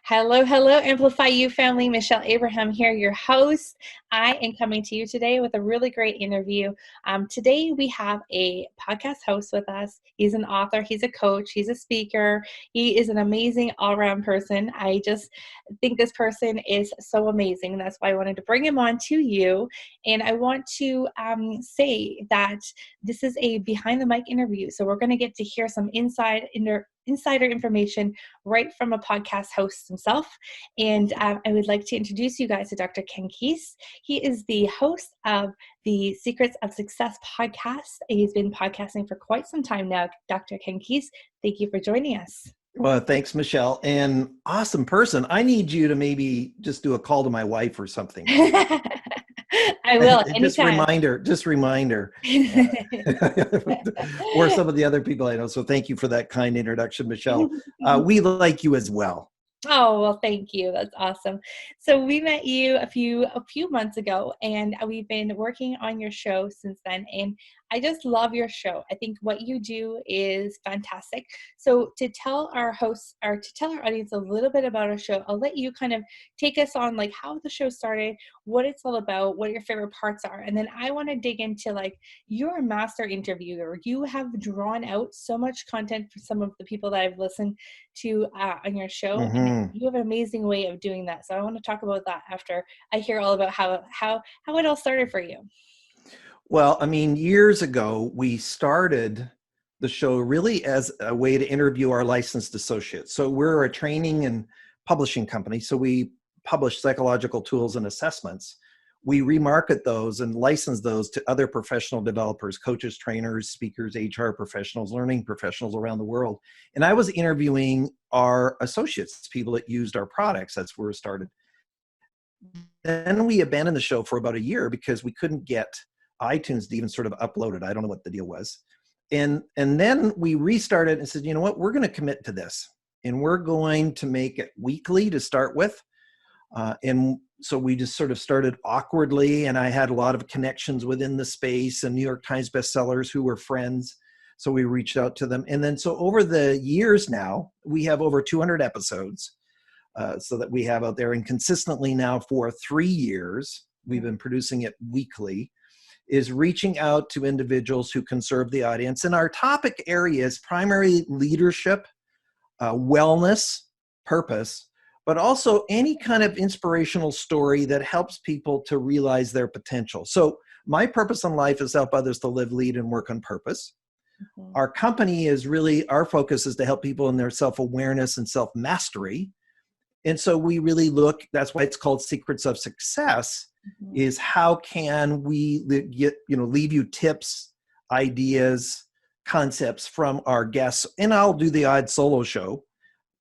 Hello, hello, Amplify You family. Michelle Abraham here, your host. I am coming to you today with a really great interview. Today we have a podcast host with us. He's an author, he's a coach, he's a speaker. He is an amazing all-around person. I just think this person is so amazing. That's why I wanted to bring him on to you. And I want to say that this is a behind the mic interview. So we're going to get to hear some insider information right from a podcast host himself. And I would like to introduce you guys to Dr. Keis. He is the host of the Secrets of Success podcast. He's been podcasting for quite some time now. Dr. Keis, thank you for joining us. Well, thanks, Michelle. And awesome person. I need you to maybe just do a call to my wife or something. I will, anytime. Just remind her. Or some of the other people I know. So thank you for that kind introduction, Michelle. We like you as well. Oh, well, thank you. That's awesome. So we met you a few months ago, and we've been working on your show since then. And I just love your show. I think what you do is fantastic. So to tell our hosts or to tell our audience a little bit about our show, I'll let you kind of take us on like how the show started, what it's all about, what your favorite parts are. And then I want to dig into like, you're a master interviewer. You have drawn out so much content for some of the people that I've listened to on your show. Mm-hmm. And you have an amazing way of doing that. So I want to talk about that after I hear all about how it all started for you. Well, I mean, years ago, we started the show really as a way to interview our licensed associates. So we're a training and publishing company. So we publish psychological tools and assessments. We remarket those and license those to other professional developers, coaches, trainers, speakers, HR professionals, learning professionals around the world. And I was interviewing our associates, people that used our products. That's where it started. Then we abandoned the show for about a year because we couldn't get iTunes to even sort of upload it. I don't know what the deal was. And then we restarted and said, you know what, we're going to commit to this. And we're going to make it weekly to start with. And so we just sort of started awkwardly. And I had a lot of connections within the space and New York Times bestsellers who were friends. So we reached out to them. And then so over the years now, we have over 200 episodes so that we have out there. And consistently now for 3 years, we've been producing it weekly, is reaching out to individuals who can serve the audience. And our topic area is primarily leadership, wellness, purpose, but also any kind of inspirational story that helps people to realize their potential. So my purpose in life is to help others to live, lead, and work on purpose. Mm-hmm. Our company is really, our focus is to help people in their self-awareness and self-mastery. And so we really look, that's why it's called Secrets of Success, is how can we leave you tips, ideas, concepts from our guests, and I'll do the odd solo show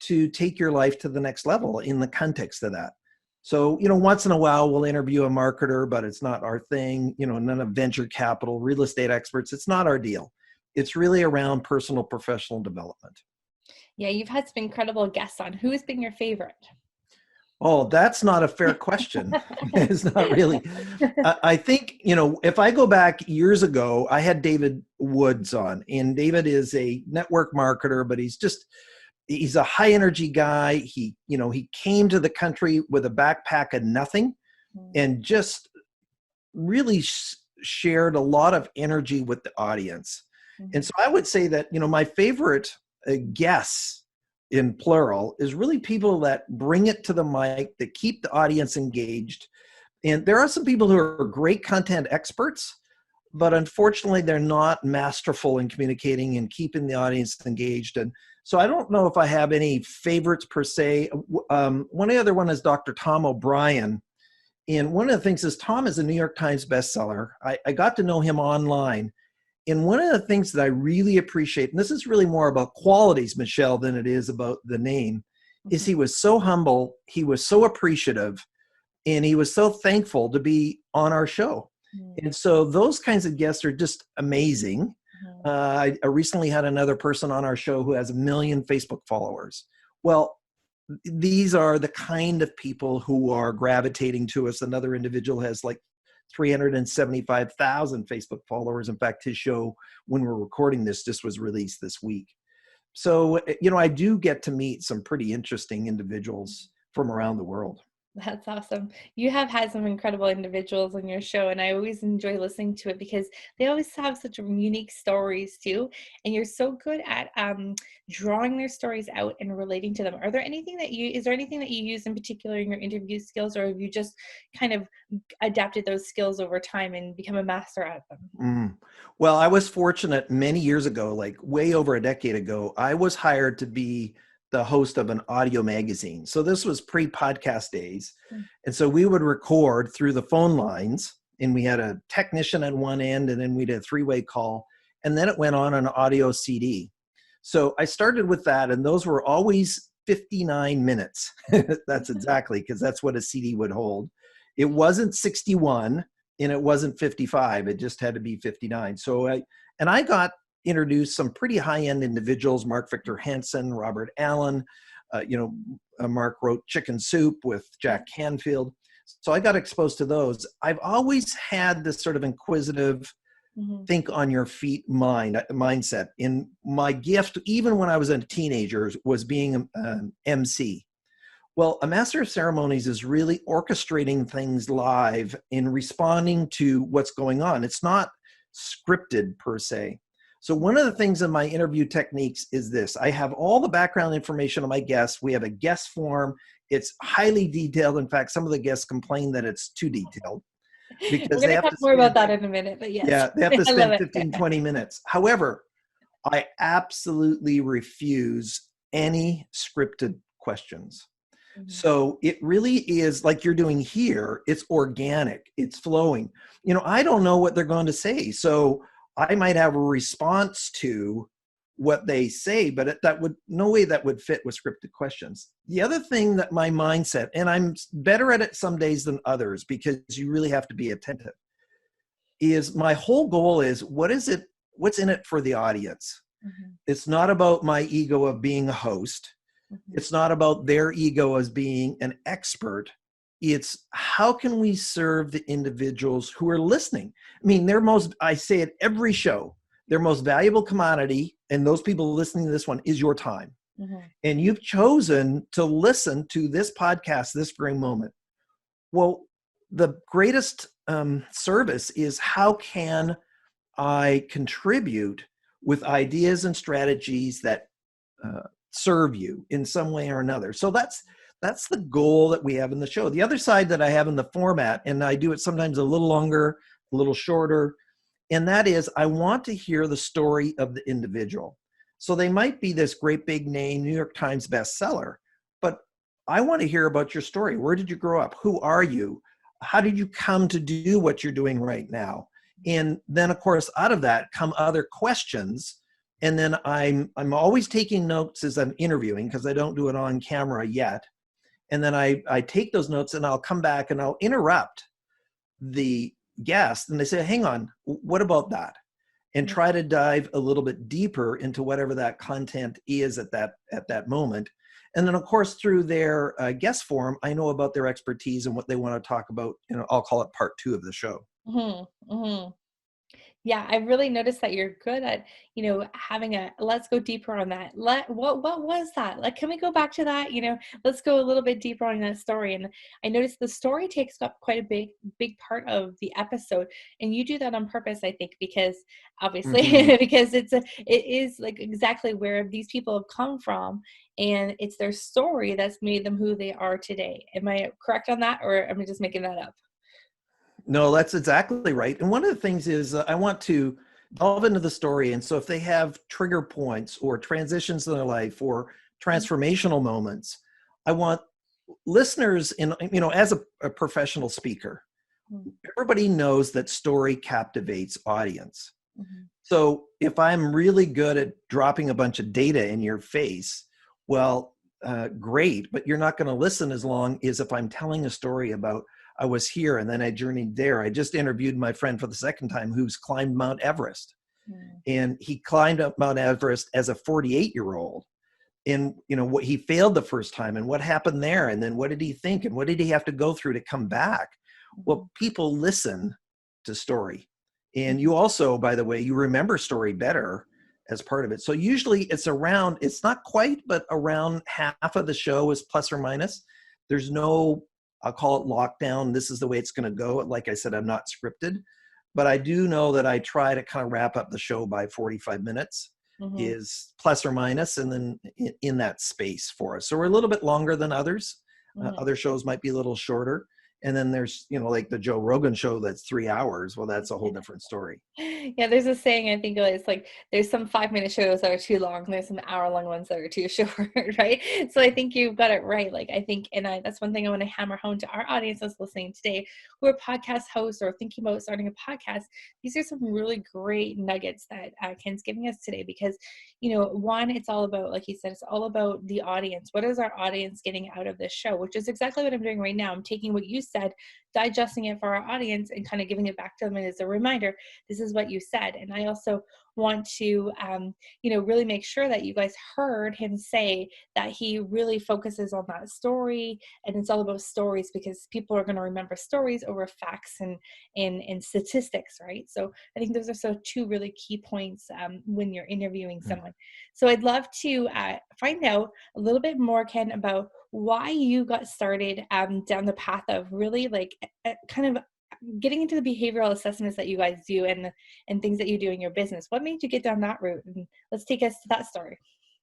to take your life to the next level in the context of that. So, once in a while we'll interview a marketer, but it's not our thing, none of venture capital, real estate experts, it's not our deal. It's really around personal, professional development. Yeah, you've had some incredible guests on. Who has been your favorite? Oh, that's not a fair question. It's not really. I think, if I go back years ago, I had David Woods on, and David is a network marketer, but he's a high energy guy. He came to the country with a backpack and nothing and just really shared a lot of energy with the audience. Mm-hmm. And so I would say that, my favorite guests in plural is really people that bring it to the mic, that keep the audience engaged. And there are some people who are great content experts, but unfortunately they're not masterful in communicating and keeping the audience engaged. And so I don't know if I have any favorites per se. One other one is Dr. Tom O'Brien. And one of the things is Tom is a New York Times bestseller. I got to know him online. And one of the things that I really appreciate, and this is really more about qualities, Michelle, than it is about the name, is he was so humble, he was so appreciative, and he was so thankful to be on our show. Mm-hmm. And so those kinds of guests are just amazing. Mm-hmm. I recently had another person on our show who has 1 million Facebook followers. Well, these are the kind of people who are gravitating to us. Another individual has like 375,000 Facebook followers. In fact, his show, when we're recording this, just was released this week. So, I do get to meet some pretty interesting individuals from around the world. That's awesome. You have had some incredible individuals on your show, and I always enjoy listening to it because they always have such unique stories too. And you're so good at drawing their stories out and relating to them. Is there anything that you use in particular in your interview skills, or have you just kind of adapted those skills over time and become a master at them? Well, I was fortunate many years ago, like way over a decade ago, I was hired to be the host of an audio magazine. So this was pre-podcast days. Mm. And so we would record through the phone lines, and we had a technician at one end, and then we did a three-way call. And then it went on an audio CD. So I started with that, and those were always 59 minutes. That's exactly, because that's what a CD would hold. It wasn't 61 and it wasn't 55. It just had to be 59. So I got introduced some pretty high-end individuals, Mark Victor Hansen, Robert Allen. Mark wrote Chicken Soup with Jack Canfield. So I got exposed to those. I've always had this sort of inquisitive, think on your feet mindset. And my gift, even when I was a teenager, was being an MC. Well, a master of ceremonies is really orchestrating things live and responding to what's going on. It's not scripted per se. So one of the things in my interview techniques is this. I have all the background information on my guests. We have a guest form. It's highly detailed. In fact, some of the guests complain that it's too detailed because We're going to talk more about that in a minute, but yes. Yeah, they have to I love spend it. 15, 20 minutes. However, I absolutely refuse any scripted questions. So it really is like you're doing here. It's organic. It's flowing. I don't know what they're going to say. So I might have a response to what they say, but no way that would fit with scripted questions. The other thing that my mindset, and I'm better at it some days than others because you really have to be attentive, is my whole goal is what's in it for the audience? It's not about my ego of being a host. It's not about their ego as being an expert. It's how can we serve the individuals who are listening? I mean, I say it every show, their most valuable commodity, and those people listening to this one, is your time. And you've chosen to listen to this podcast this very moment. Well, the greatest service is how can I contribute with ideas and strategies that serve you in some way or another. So that's the goal that we have in the show. The other side that I have in the format, and I do it sometimes a little longer, a little shorter, and that is I want to hear the story of the individual. So they might be this great big name, New York Times bestseller, but I want to hear about your story. Where did you grow up? Who are you? How did you come to do what you're doing right now? And then, of course, out of that come other questions. And then I'm always taking notes as I'm interviewing because I don't do it on camera yet. And then I take those notes and I'll come back and I'll interrupt the guest and they say, hang on, what about that? And try to dive a little bit deeper into whatever that content is at that moment. And then, of course, through their guest form, I know about their expertise and what they want to talk about. I'll call it part 2 of the show. Yeah, I really noticed that you're good at, having let's go deeper on that. What was that? Like, can we go back to that? Let's go a little bit deeper on that story. And I noticed the story takes up quite a big part of the episode. And you do that on purpose, I think, because obviously, because it is like exactly where these people have come from. And it's their story that's made them who they are today. Am I correct on that? Or am I just making that up? No, that's exactly right. And one of the things is I want to delve into the story. And so if they have trigger points or transitions in their life or transformational moments, I want listeners as a professional speaker, everybody knows that story captivates audience. So if I'm really good at dropping a bunch of data in your face, well, great, but you're not going to listen as long as if I'm telling a story about I was here and then I journeyed there. I just interviewed my friend for the second time who's climbed Mount Everest. And he climbed up Mount Everest as a 48-year-old. And what he failed the first time and what happened there. And then what did he think? And what did he have to go through to come back? Well, people listen to story. And you also, by the way, you remember story better as part of it. So usually it's not quite, but around half of the show is plus or minus. There's no, I'll call it lockdown. This is the way it's going to go. Like I said, I'm not scripted, but I do know that I try to kind of wrap up the show by 45 minutes Mm-hmm. is plus or minus, and then in that space for us. So we're a little bit longer than others. Mm-hmm. Other shows might be a little shorter. And then there's, like the Joe Rogan show that's 3 hours. Well, that's a whole different story. Yeah, there's a saying, I think it's like there's some 5-minute shows that are too long, and there's some hour-long ones that are too short, right? So I think you've got it right. Like I think, that's one thing I want to hammer home to our audience that's listening today, who are podcast hosts or thinking about starting a podcast. These are some really great nuggets that Ken's giving us today, because one, it's all about, like he said, it's all about the audience. What is our audience getting out of this show? Which is exactly what I'm doing right now. I'm taking what you said, digesting it for our audience, and kind of giving it back to them as a reminder. This is what you said. And I also want to, really make sure that you guys heard him say that he really focuses on that story. And it's all about stories, because people are going to remember stories over facts and statistics, right? So I think those are two really key points when you're interviewing someone. So I'd love to find out a little bit more, Ken, about why you got started down the path of really kind of getting into the behavioral assessments that you guys do and things that you do in your business. What made you get down that route? And let's take us to that story.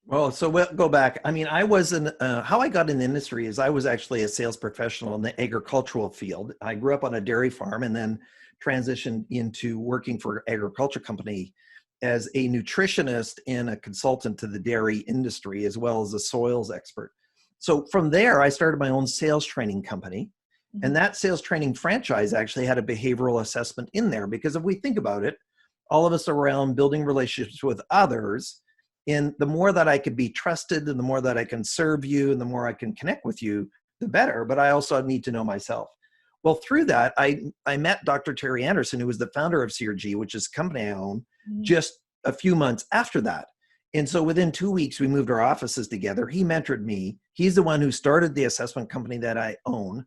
Well, so we'll go back. I mean, I was how I got in the industry is I was actually a sales professional in the agricultural field. I grew up on a dairy farm and then transitioned into working for an agriculture company as a nutritionist and a consultant to the dairy industry, as well as a soils expert. So from there, I started my own sales training company. Mm-hmm. And that sales training franchise actually had a behavioral assessment in there, because if we think about it, all of us are around building relationships with others. And the more that I could be trusted and the more that I can serve you and the more I can connect with you, the better. But I also need to know myself. Well, through that, I met Dr. Terry Anderson, who was the founder of CRG, which is a company I own, just a few months after that. And so within 2 weeks, we moved our offices together. He mentored me. He's the one who started the assessment company that I own.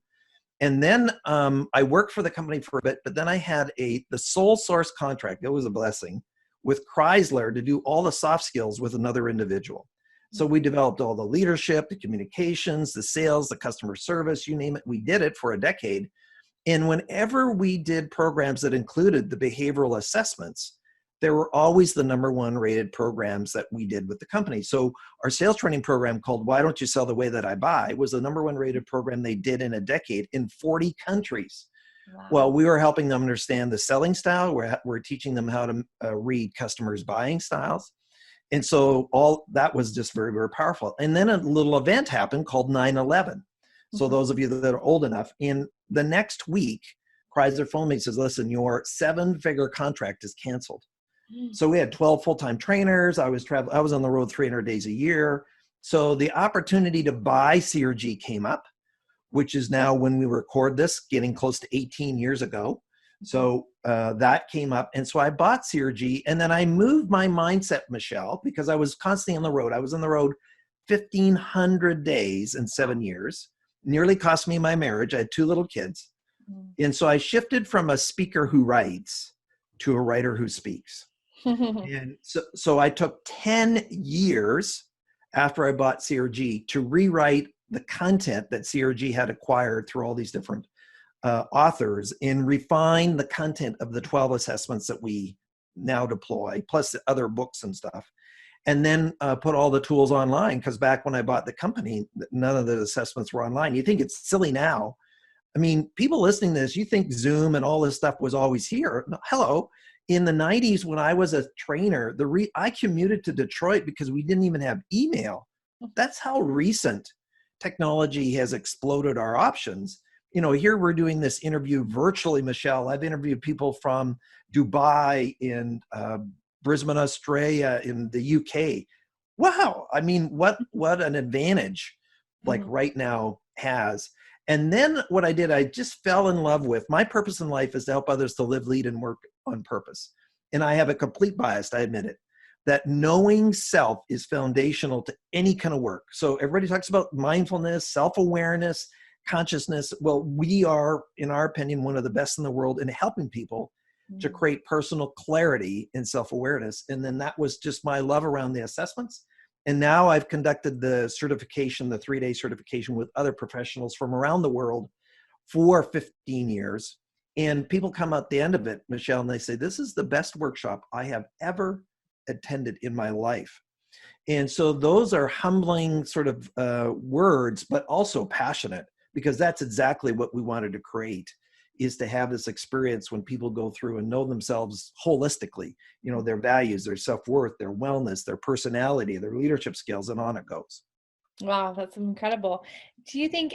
And then I worked for the company for a bit, but then I had the sole source contract. It was a blessing with Chrysler to do all the soft skills with another individual. So we developed all the leadership, the communications, the sales, the customer service, you name it. We did it for a decade. And whenever we did programs that included the behavioral assessments, there were always the #1 rated programs that we did with the company. So our sales training program called Why Don't You Sell the Way That I Buy was the #1 rated program they did in a decade in 40 countries. Wow. Well, we were helping them understand the selling style. We're teaching them how to read customers' buying styles. And so all that was just very, very powerful. And then a little event happened called 9/11. So those of you that are old enough, in the next week, Chrysler phoned me and says, listen, your 7-figure contract is canceled. So we had 12 full-time trainers. I was on the road 300 days a year. So the opportunity to buy CRG came up, which is now, when we record this, getting close to 18 years ago. So that came up. And so I bought CRG, and then I moved my mindset, Michelle, because I was constantly on the road. I was on the road 1,500 days in 7 years. Nearly cost me my marriage. I had 2 little kids. And so I shifted from a speaker who writes to a writer who speaks. And so I took 10 years after I bought CRG to rewrite the content that CRG had acquired through all these different authors and refine the content of the 12 assessments that we now deploy, plus the other books and stuff. And then put all the tools online, because back when I bought the company, none of the assessments were online. You think it's silly now. I mean, people listening to this, you think Zoom and all this stuff was always here. No, hello. In the 90s, when I was a trainer, I commuted to Detroit because we didn't even have email. That's how recent technology has exploded our options. Here we're doing this interview virtually, Michelle. I've interviewed people from Dubai, in Brisbane, Australia, in the UK. Wow. I mean, what an advantage right now has. And then what I did, I just fell in love with my purpose in life is to help others to live, lead, and work on purpose. And I have a complete bias, I admit it, that knowing self is foundational to any kind of work. So everybody talks about mindfulness, self-awareness, consciousness. Well, we are, in our opinion, one of the best in the world in helping people to create personal clarity and self-awareness. And then that was just my love around the assessments. And now I've conducted the certification, the 3-day certification with other professionals from around the world for 15 years. And people come out the end of it, Michelle, and they say, this is the best workshop I have ever attended in my life. And so those are humbling sort of words, but also passionate, because that's exactly what we wanted to create, is to have this experience when people go through and know themselves holistically, you know, their values, their self-worth, their wellness, their personality, their leadership skills, and on it goes. Wow, that's incredible. Do you think,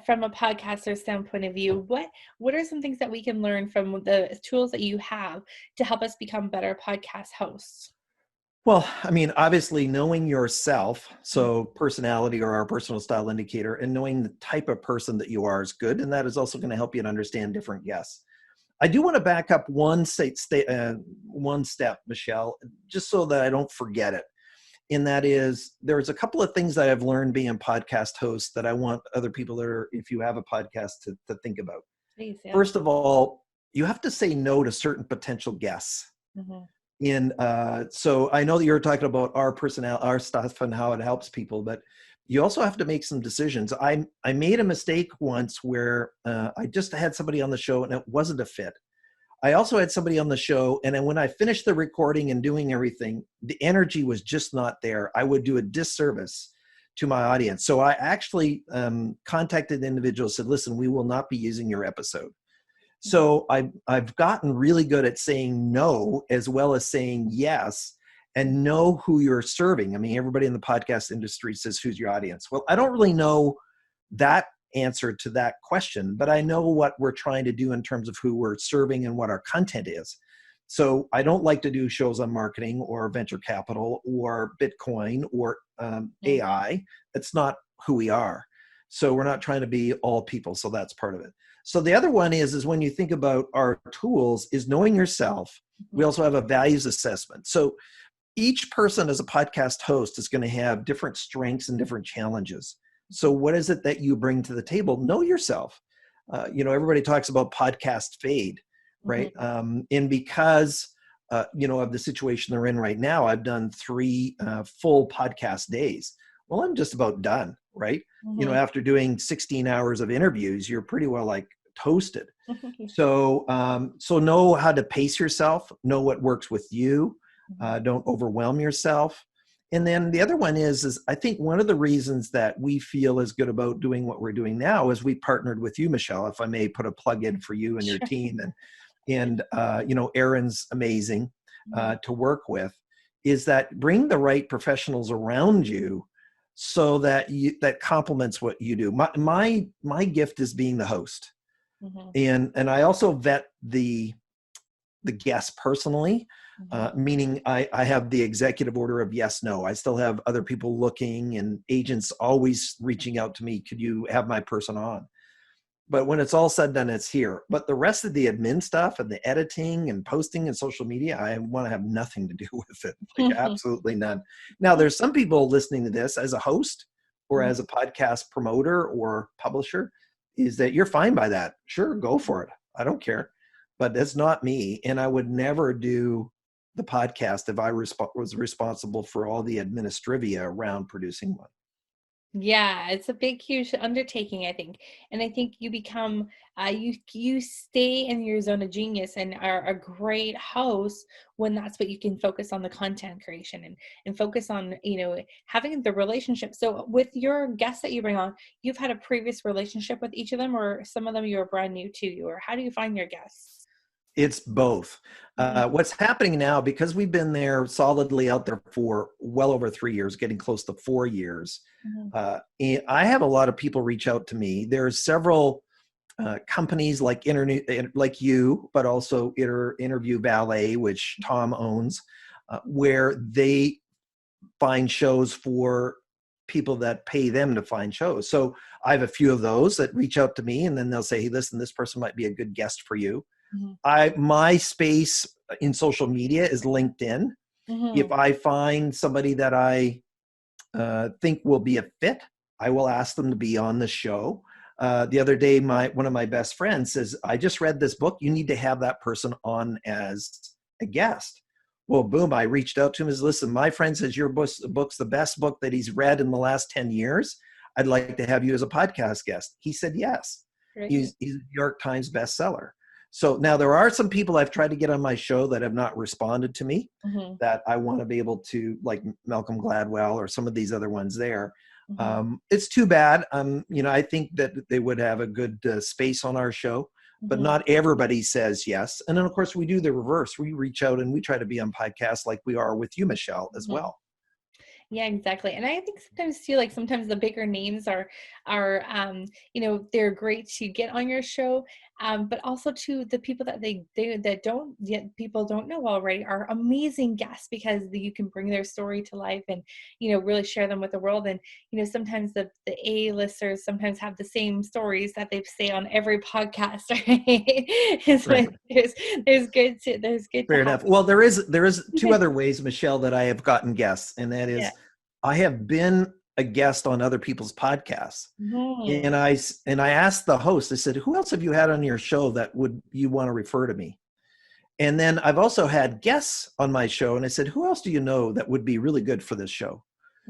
from a podcaster standpoint of view, what are some things that we can learn from the tools that you have to help us become better podcast hosts? Well, I mean, obviously knowing yourself, so personality or our personal style indicator, and knowing the type of person that you are is good. And that is also going to help you to understand different guests. I do want to back up one step, Michelle, just so that I don't forget it. And that is, there's a couple of things that I've learned being a podcast host that I want other people that are, if you have a podcast, to think about. Please, yeah. First of all, you have to say no to certain potential guests. Mm-hmm. So I know that you're talking about our stuff and how it helps people, but you also have to make some decisions. I made a mistake once where I just had somebody on the show and it wasn't a fit. I also had somebody on the show, and then when I finished the recording and doing everything, the energy was just not there. I would do a disservice to my audience. So I actually contacted the individual, said, listen, we will not be using your episode. So I've gotten really good at saying no as well as saying yes, and know who you're serving. I mean, everybody in the podcast industry says, who's your audience? Well, I don't really know that answer to that question, but I know what we're trying to do in terms of who we're serving and what our content is. So I don't like to do shows on marketing or venture capital or Bitcoin or AI. That's not who we are. So we're not trying to be all people. So that's part of it. So the other one is when you think about our tools is knowing yourself. We also have a values assessment. So each person as a podcast host is going to have different strengths and different challenges. So what is it that you bring to the table? Know yourself. Everybody talks about podcast fade, right? And because, of the situation they're in right now, I've done 3 full podcast days. Well, I'm just about done, right? After doing 16 hours of interviews, you're pretty well like toasted. So know how to pace yourself, know what works with you. Don't overwhelm yourself. And then the other one is I think one of the reasons that we feel is good about doing what we're doing now is we partnered with you, Michelle, if I may put a plug in for you and your team. And Erin's amazing to work with, is that bring the right professionals around you so that that complements what you do. My gift is being the host. And I also vet the guest personally, meaning I have the executive order of yes, no. I still have other people looking and agents always reaching out to me. Could you have my person on? But when it's all said and done, it's here. But the rest of the admin stuff and the editing and posting and social media, I want to have nothing to do with it. Like absolutely none. Now, there's some people listening to this as a host or as a podcast promoter or publisher, is that you're fine by that. Sure, go for it. I don't care. But that's not me. And I would never do the podcast if I was responsible for all the administrivia around producing one. Yeah, it's a big, huge undertaking, I think. And I think you become, you stay in your zone of genius and are a great host when that's what you can focus on, the content creation and focus on, having the relationship. So with your guests that you bring on, you've had a previous relationship with each of them, or some of them you're brand new to, or how do you find your guests? It's both. What's happening now, because we've been there solidly out there for well over 3 years, getting close to 4 years, and I have a lot of people reach out to me. There's several companies like you, but also Interview Valet, which Tom owns, where they find shows for people that pay them to find shows. So I have a few of those that reach out to me, and then they'll say, hey, listen, this person might be a good guest for you. My space in social media is LinkedIn. If I find somebody that I think will be a fit, I will ask them to be on the show. The other day, one of my best friends says, I just read this book. You need to have that person on as a guest. Well, boom, I reached out to him and said, listen, my friend says your book's the best book that he's read in the last 10 years. I'd like to have you as a podcast guest. He said yes. Great. He's a New York Times bestseller. So now there are some people I've tried to get on my show that have not responded to me, Mm-hmm. that I want to be able to, like Malcolm Gladwell or some of these other ones there. Mm-hmm. It's too bad. I think that they would have a good space on our show, but Mm-hmm. not everybody says yes. And then, of course, we do the reverse. We reach out and we try to be on podcasts like we are with you, Michelle, as Mm-hmm. well. Yeah, exactly. And I think sometimes too, like sometimes the bigger names are they're great to get on your show. But also to the people that they that don't yet people don't know already are amazing guests because you can bring their story to life and really share them with the world. And sometimes the A-listers sometimes have the same stories that they say on every podcast, right? So Right. there's good to Fair have. enough. Well, there is two other ways, Michelle, that I have gotten guests, and that Yeah. is I have been a guest on other people's podcasts. Mhm. And I asked the host, I said, who else have you had on your show that would you want to refer to me? And then I've also had guests on my show, and I said, who else do you know that would be really good for this show?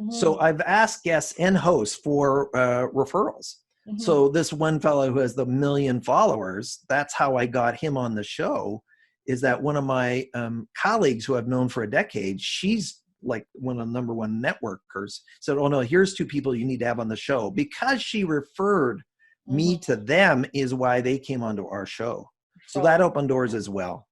So Mhm. I've asked guests and hosts for referrals. Mhm. So this one fellow who has the 1 million followers, that's how I got him on the show, is that one of my colleagues who I've known for a decade, she's like one of the number one networkers, said, oh no, here's two people you need to have on the show. Because she referred me Mhm. to them is why they came onto our show. So that Sure. opened doors as well.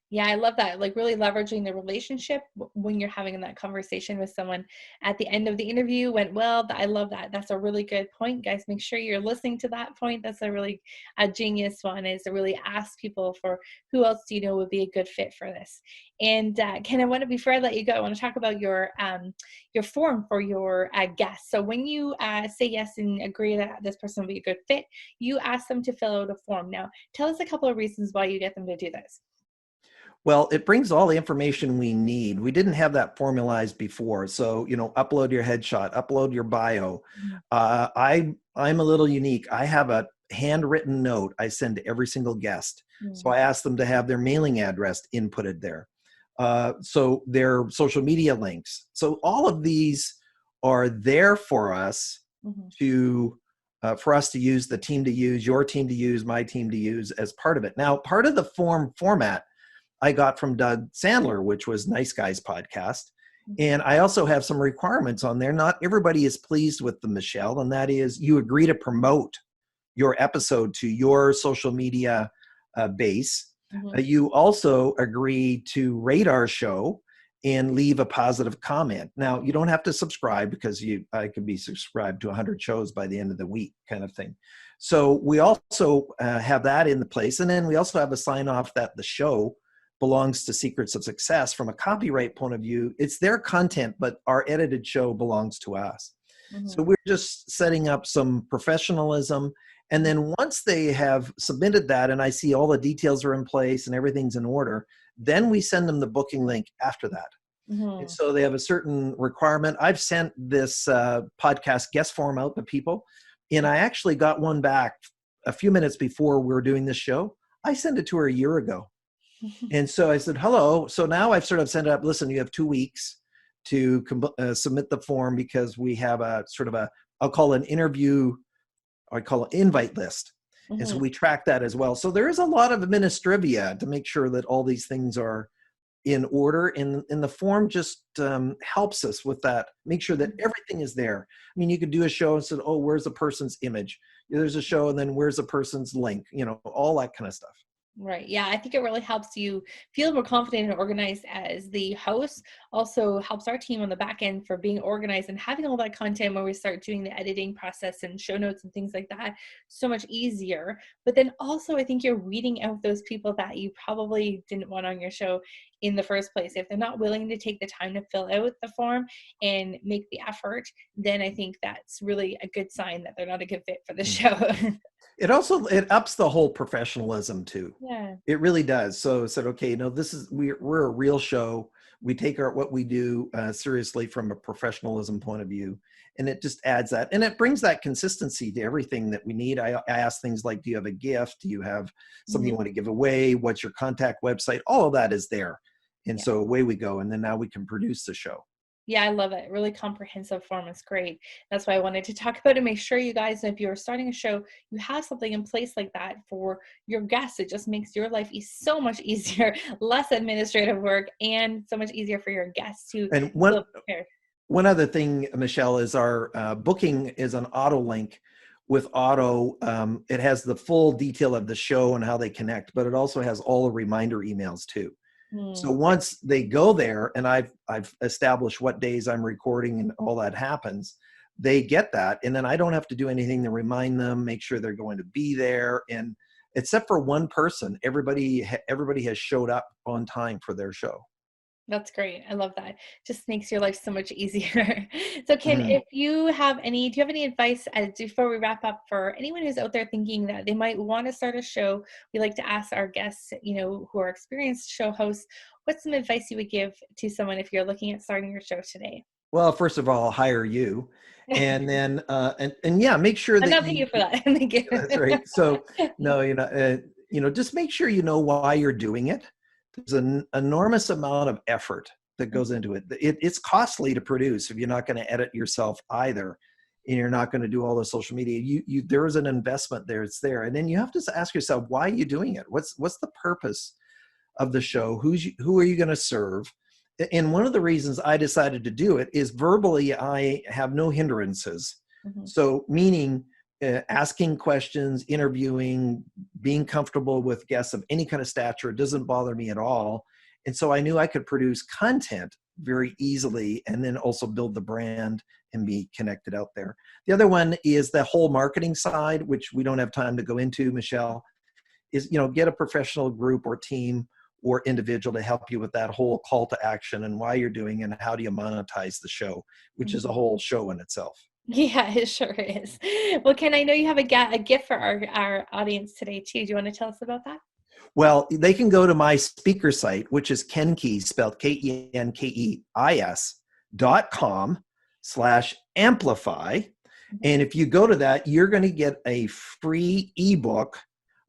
Yeah, I love that. Like really leveraging the relationship when you're having that conversation with someone at the end of the interview went well. I love that. That's a really good point, guys. Make sure you're listening to that point. That's a genius one, is to really ask people for who else do you know would be a good fit for this. And Ken, I want to, before I let you go, I want to talk about your form for your guests. So when you say yes and agree that this person will be a good fit, you ask them to fill out a form. Now, tell us a couple of reasons why you get them to do this. Well, it brings all the information we need. We didn't have that formalized before. So, upload your headshot, upload your bio. Mhm. I'm a little unique. I have a handwritten note I send to every single guest. So Mhm. I ask them to have their mailing address inputted there. So their social media links. So all of these are there for us Mhm. to for us to use, the team to use, your team to use, my team to use as part of it. Now, part of the format I got from Doug Sandler, which was Nice Guys podcast. Mhm. And I also have some requirements on there. Not everybody is pleased with them, Michelle, and that is you agree to promote your episode to your social media base. Mhm. You also agree to rate our show and leave a positive comment. Now, you don't have to subscribe because I could be subscribed to 100 shows by the end of the week, kind of thing. So we also have that in the place. And then we also have a sign off that the show belongs to Secrets of Success from a copyright point of view. It's their content, but our edited show belongs to us. So Mhm. we're just setting up some professionalism. And Mhm. then once they have submitted that and I see all the details are in place and everything's in order, then we send them the booking link after that. And Mhm. so they have a certain requirement. I've sent this podcast guest form out to people, and I actually got one back a few minutes before we were doing this show. I sent it to her a year ago. And so I said, hello. So now I've sort of sent it up, listen, you have 2 weeks to submit the form because we have a sort of I'll call an interview, I call it invite list. And so Mhm. we track that as well. So there is a lot of administrivia to make sure that all these things are in order. And the form just helps us with that, make sure that everything is there. I mean, you could do a show and say, oh, where's the person's image? There's a show and then where's the person's link? All that kind of stuff. Right. Yeah, I think it really helps you feel more confident and organized as the host. Also helps our team on the back end for being organized and having all that content when we start doing the editing process and show notes and things like that so much easier. But then also I think you're weeding out those people that you probably didn't want on your show in the first place. If they're not willing to take the time to fill out the form and make the effort, then I think that's really a good sign that they're not a good fit for the Mm. show. It ups the whole professionalism too. Yeah. It really does. So I said, okay, this is we're a real show. We take what we do seriously from a professionalism point of view, and it just adds that, and it brings that consistency to everything that we need. I ask things like, do you have a gift? Do you have something you Mhm. want to give away? What's your contact website? All of that is there, And Yeah. so away we go. And then now we can produce the show. Yeah, I love it. Really comprehensive form is great. That's why I wanted to talk about it. Make sure you guys, if you're starting a show, you have something in place like that for your guests. It just makes your life so much easier, less administrative work, and so much easier for your guests to And feel prepared. one other thing, Michelle, is our booking is an auto link with auto. It has the full detail of the show and how they connect, but it also has all the reminder emails too. So once they go there and I've established what days I'm recording and all that happens, they get that. And then I don't have to do anything to remind them, make sure they're going to be there. And except for one person, everybody has showed up on time for their show. That's great. I love that. Just makes your life so much easier. So Ken, Mhm. if you have any, do you have any advice before we wrap up for anyone who's out there thinking that they might want to start a show? We like to ask our guests, who are experienced show hosts, what's some advice you would give to someone if you're looking at starting your show today? Well, first of all, I'll hire you. And then, and yeah, make sure I'm that not paying you for that. Thank you. that's right. So no, just make sure you know why you're doing it. There's an enormous amount of effort that goes into it. It's costly to produce if you're not going to edit yourself either, and you're not going to do all the social media. There is an investment there. It's there, and then you have to ask yourself, why are you doing it? What's the purpose of the show? Who are you going to serve? And one of the reasons I decided to do it is verbally, I have no hindrances. Mhm. So meaning asking questions, interviewing, being comfortable with guests of any kind of stature doesn't bother me at all. And so I knew I could produce content very easily and then also build the brand and be connected out there. The other one is the whole marketing side, which we don't have time to go into, Michelle, is, get a professional group or team or individual to help you with that whole call to action and why you're doing and how do you monetize the show, which is a whole show in itself. Yeah, it sure is. Well, Ken, I know you have a gift for our audience today too. Do you want to tell us about that? Well, they can go to my speaker site, which is Ken Keis, spelled KenKeis.com/amplify. And if you go to that, you're going to get a free ebook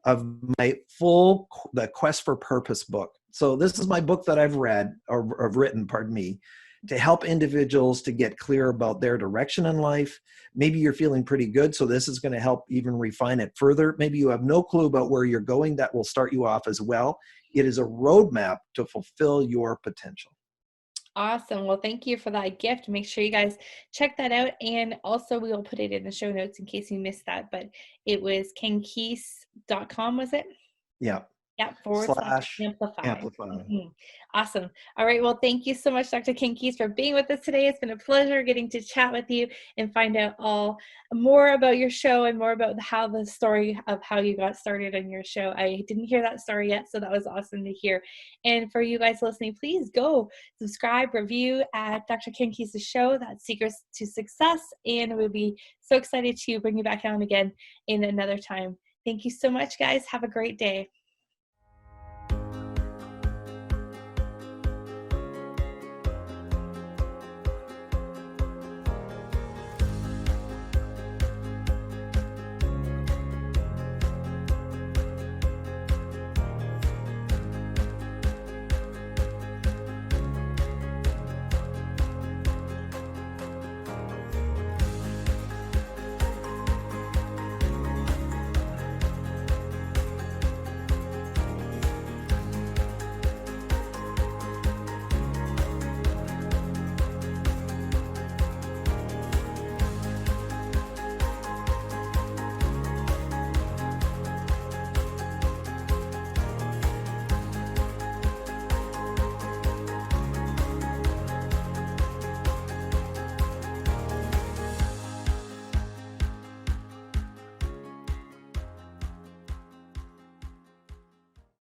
of the Quest for Purpose book. So this is my book that I've read or have written, pardon me, to help individuals to get clear about their direction in life. Maybe you're feeling pretty good, so this is going to help even refine it further. Maybe you have no clue about where you're going. That will start you off as well. It is a roadmap to fulfill your potential. Awesome. Well, thank you for that gift. Make sure you guys check that out. And also we will put it in the show notes in case you missed that. But it was kenkeis.com, was it? Yeah. Yeah, / amplify. Amplify. Awesome. All right. Well, thank you so much, Dr. Keis, for being with us today. It's been a pleasure getting to chat with you and find out more about your show and more about the story of how you got started on your show. I didn't hear that story yet, so that was awesome to hear. And for you guys listening, please go subscribe, review at Dr. Keis' show. That's Secrets to Success. And we'll be so excited to bring you back on again in another time. Thank you so much, guys. Have a great day.